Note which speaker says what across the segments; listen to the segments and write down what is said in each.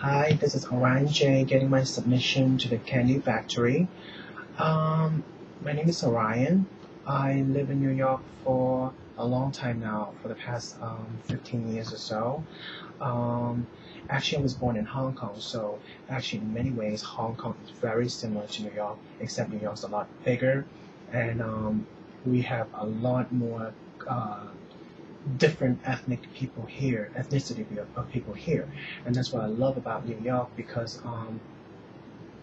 Speaker 1: Hi, this is Orion J getting my submission to the Candy Factory. Um, my name is Orion. I live in New York for a long time now, for the past 15 years or so. Um, actually, I was born in Hong Kong, so actually, in many ways, Hong Kong is very similar to New York, except New York's a lot bigger, and we have a lot more uh, different ethnicity of people here, and that's what I love about New York because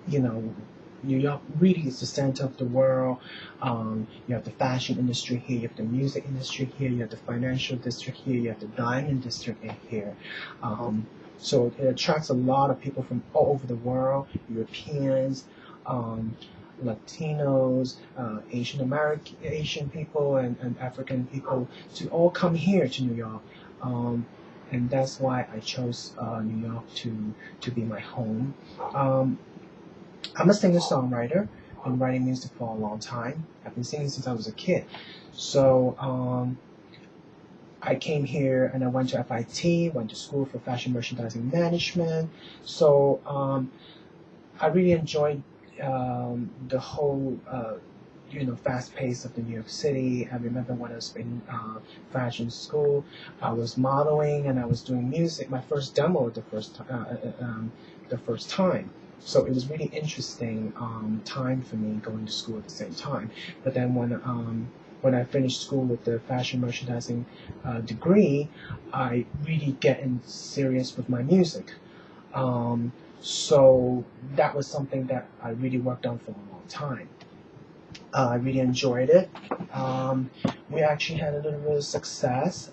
Speaker 1: you know, New York really is the center of the world. You have the fashion industry here, you have the music industry here, you have the financial district here, you have the diamond district in here. So it attracts a lot of people from all over the world, Europeans, um, Latinos, Asian people, and African people to all come here to New York. Um, and that's why I chose New York to be my home. Um, I'm a singer-songwriter. Been writing music for a long time. I've been singing since I was a kid. So I came here and I went to FIT, went to school for fashion merchandising management. So I really enjoyed the whole fast pace of the New York City. I remember when I was in fashion school, I was modeling and I was doing music. My first demo the first time. So it was really interesting time for me going to school at the same time. But then when I finished school with the fashion merchandising degree, I really get in serious with my music. Um, so that was something that I really worked on for a long time. I really enjoyed it. Um, we actually had a little bit of success.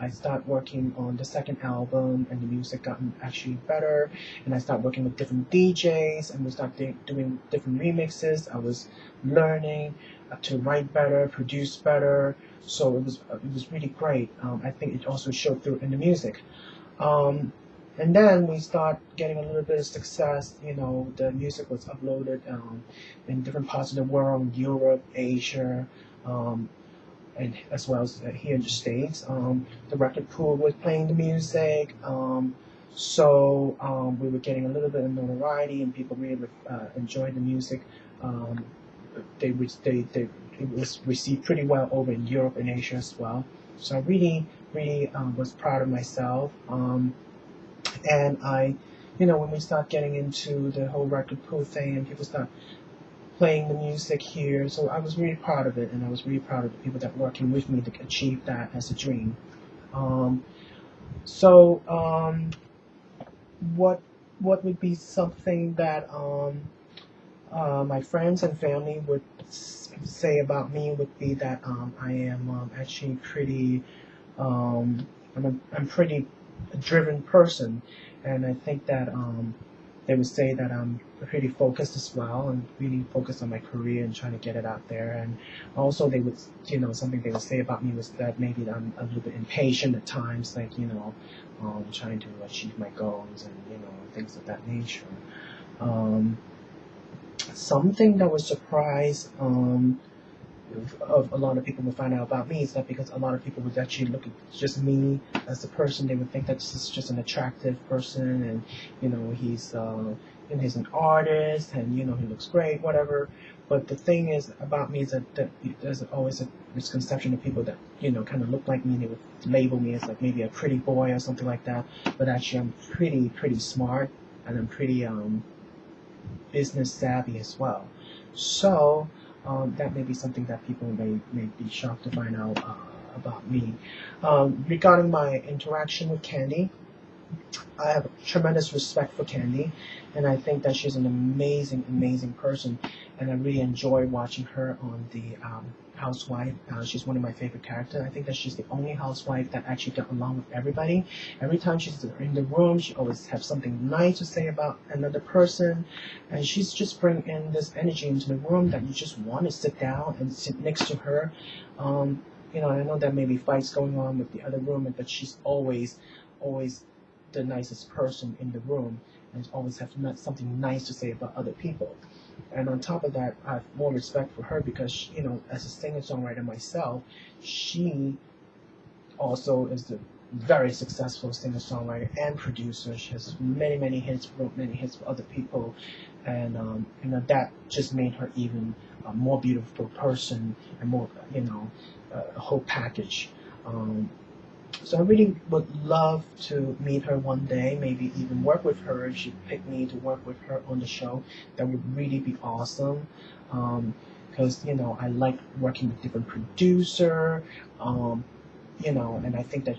Speaker 1: I started working on the second album, and the music got actually better. And I started working with different DJs, and we started doing different remixes. I was learning to write better, produce better. So it was really great. I think it also showed through in the music. Um, and then we start getting a little bit of success. The music was uploaded in different parts of the world, Europe, Asia, um, and as well as here in the States. The record pool was playing the music, so we were getting a little bit of notoriety, and people really enjoyed the music. Um, it was received pretty well over in Europe and Asia as well. So I really was proud of myself. And when we start getting into the whole record pool thing and people start playing the music here, so I was really proud of it, and I was really proud of the people that working with me to achieve that as a dream. Um, so what what would be something that my friends and family would say about me would be that I am actually pretty I'm pretty driven person, and I think that they would say that I'm pretty focused as well, and really focused on my career and trying to get it out there. And also, they would, something they would say about me was that maybe I'm a little bit impatient at times, like trying to achieve my goals and things of that nature. Um, Something that was surprise. Of a lot of people would find out about me is that because a lot of people would actually look at just me as a person, they would think that this is just an attractive person, and he's an artist, and he looks great, whatever. But the thing is about me is that there's always a misconception of people that kind of look like me, and they would label me as like maybe a pretty boy or something like that. But actually, I'm pretty smart, and I'm pretty business savvy as well. So that may be something that people may be shocked to find out about me. Regarding my interaction with Kandi, I have tremendous respect for Kandi, and I think that she's an amazing person, and I really enjoy watching her on the Housewife. She's one of my favorite characters. I think that she's the only housewife that actually got along with everybody. Every time she's in the room, she always has something nice to say about another person, and she's just bring in this energy into the room that you just want to sit down and sit next to her. I know that maybe fights going on with the other room, but she's always the nicest person in the room, and always have something nice to say about other people. And on top of that, I have more respect for her because, as a singer-songwriter myself, she also is the very successful singer-songwriter and producer. She has many hits, wrote many hits for other people, and that just made her even a more beautiful person and more a whole package. Um, so I really would love to meet her one day, maybe even work with her. If she picked me to work with her on the show, that would really be awesome. Because I like working with different producer. Um, and I think that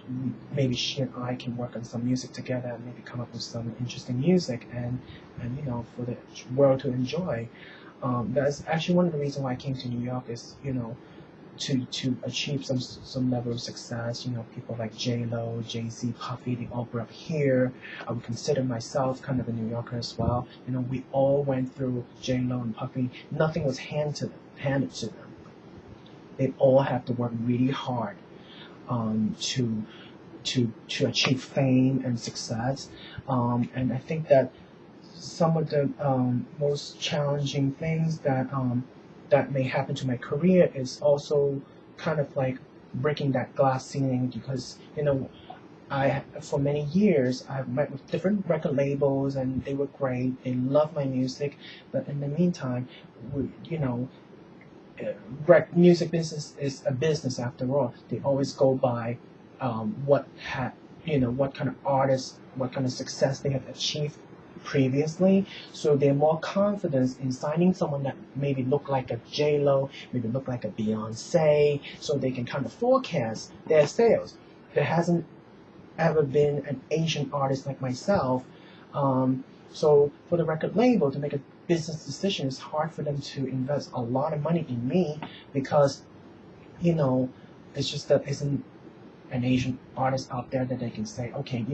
Speaker 1: maybe she and I can work on some music together and maybe come up with some interesting music and for the world to enjoy. That's actually one of the reasons why I came to New York is to achieve some level of success. People like J Lo, Jay Z, Puffy, they all grew up here. I would consider myself kind of a New Yorker as well. We all went through J Lo and Puffy. Nothing was handed to them. They all have to work really hard to achieve fame and success. And I think that some of the most challenging things that may happen to my career is also kind of like breaking that glass ceiling because I for many years I've met with different record labels and they were great. They love my music, but in the meantime, we, music business is a business after all. They always go by what kind of artists, what kind of success they have achieved previously. So they're more confident in signing someone that maybe look like a J Lo, maybe look like a Beyonce, so they can kind of forecast their sales. There hasn't ever been an Asian artist like myself. So for the record label to make a business decision, it's hard for them to invest a lot of money in me because, it's just that isn't an Asian artist out there that they can say, okay,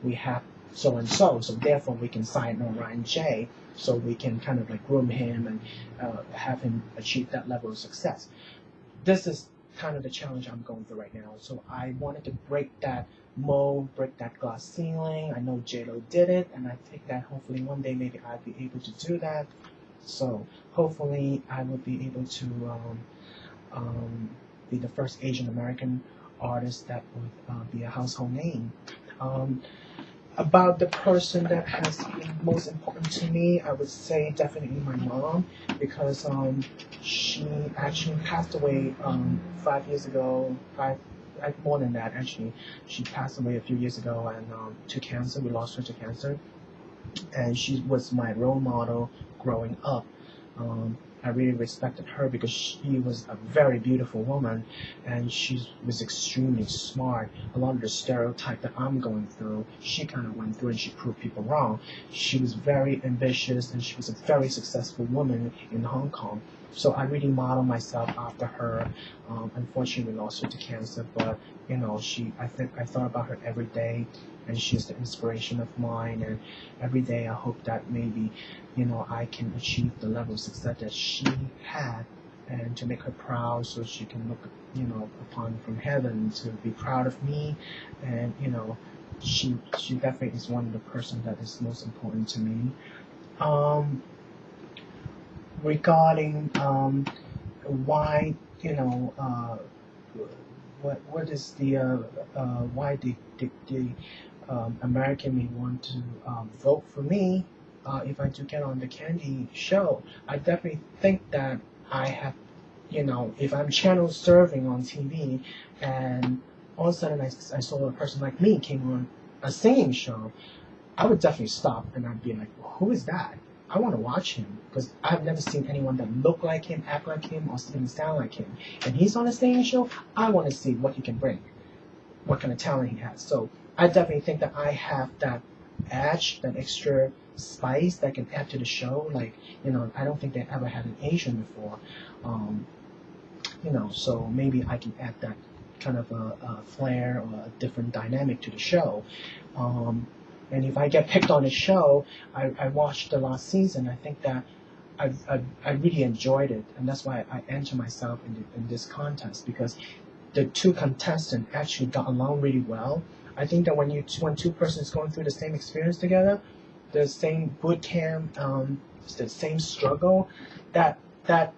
Speaker 1: we have so and so therefore we can sign Orion J, so we can kind of like groom him and have him achieve that level of success. This is kind of the challenge I'm going through right now. So I wanted to break that mold, break that glass ceiling. I know J-Lo did it, and I think that hopefully one day maybe I'll be able to do that. So hopefully I will be able to be the first Asian American artist that would be a household name. About the person that has been most important to me, I would say definitely my mom, because she actually passed away 5 years ago. More than that actually. She passed away a few years ago and to cancer. We lost her to cancer, and she was my role model growing up. I really respected her because she was a very beautiful woman and she was extremely smart. A lot of the stereotype that I'm going through, she kind of went through and she proved people wrong. She was very ambitious and she was a very successful woman in Hong Kong. So I really model myself after her. Unfortunately, we lost her to cancer, but I thought about her every day, and she's the inspiration of mine. And every day, I hope that maybe, I can achieve the level of success that she had, and to make her proud, so she can look, upon from heaven to be proud of me. And she definitely is one of the person that is most important to me. Regarding why what is the why the American may want to vote for me if I do get on the Kandi show. I definitely think that I have, if I'm channel serving on TV and all of a sudden I saw a person like me came on a singing show, I would definitely stop and I'd be like, who is that? I want to watch him because I've never seen anyone that look like him, act like him, or even sound like him. And he's on a singing show. I want to see what he can bring, what kind of talent he has. So I definitely think that I have that edge, that extra spice that can add to the show. Like, I don't think they ever had an Asian before. So maybe I can add that kind of a flair or a different dynamic to the show. And if I get picked on a show, I watched the last season. I think that I really enjoyed it, and that's why I enter myself in this contest, because the two contestants actually got along really well. I think that when two persons going through the same experience together, the same boot camp, the same struggle, that I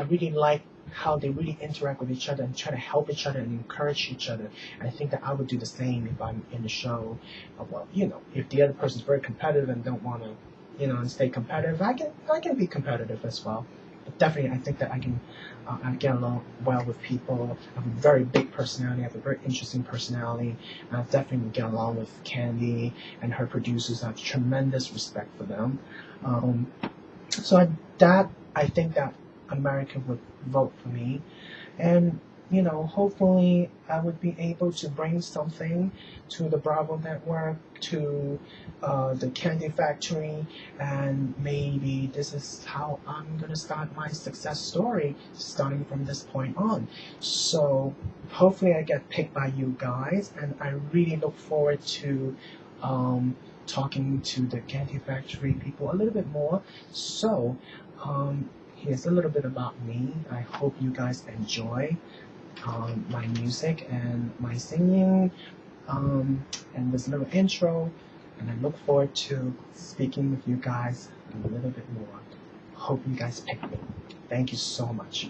Speaker 1: really like how they really interact with each other and try to help each other and encourage each other. And I think that I would do the same if I'm in the show. Well, if the other person's very competitive and don't want to, and stay competitive, I can be competitive as well. But definitely, I think that I get along well with people. I have a very big personality. I have a very interesting personality. And I definitely get along with Kandi and her producers. I have tremendous respect for them. So I think that America would vote for me, and hopefully I would be able to bring something to the Bravo Network, to the Candy Factory, and maybe this is how I'm gonna start my success story, starting from this point on. So hopefully I get picked by you guys, and I really look forward to talking to the Candy Factory people a little bit more. So here's a little bit about me. I hope you guys enjoy my music and my singing, and this little intro, and I look forward to speaking with you guys a little bit more. Hope you guys pick me. Thank you so much.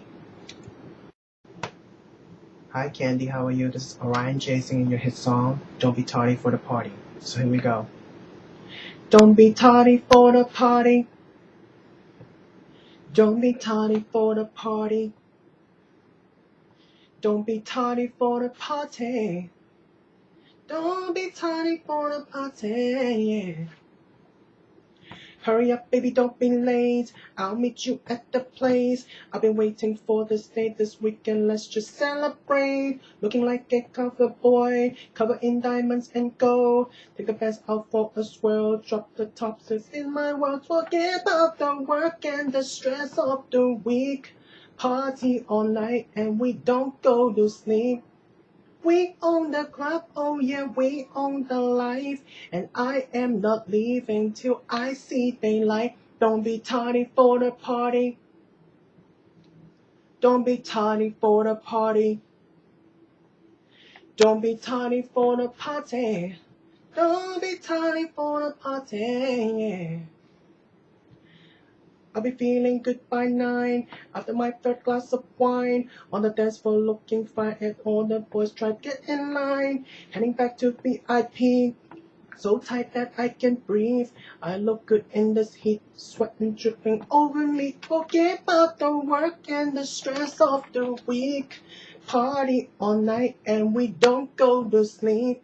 Speaker 1: Hi Candy, how are you? This is Orion J singing your hit song, Don't Be Tardy for the Party. So here we go. Don't be tardy for the party. Don't be tardy for the party. Don't be tardy for the party. Don't be tardy for the party, yeah. Hurry up, baby, don't be late. I'll meet you at the place. I've been waiting for this day this weekend. Let's just celebrate. Looking like a cover boy, covered in diamonds and gold. Take the best out for a swirl. Drop the top, since in my world. Forget about the work and the stress of the week. Party all night and we don't go to sleep. We own the club, oh yeah, we own the life. And I am not leaving till I see daylight. Don't be tardy for the party. Don't be tardy for the party. Don't be tardy for the party. Don't be tardy for the party, yeah. I'll be feeling good by 9 after my third glass of wine. On the dance floor looking fine and all the boys try to get in line. Heading back to VIP, so tight that I can breathe. I look good in this heat, sweating dripping over me. Forget about the work and the stress of the week. Party all night and we don't go to sleep.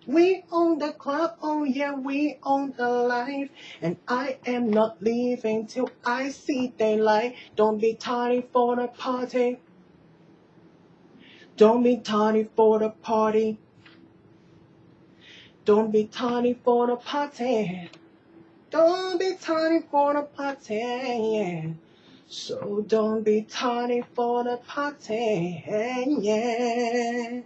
Speaker 1: We own the club, oh yeah, we own the life. And I am not leaving till I see daylight. Don't be tardy for the party. Don't be tardy for the party. Don't be tardy for the party. Don't be tardy for the party, yeah. So don't be tardy for the party, yeah.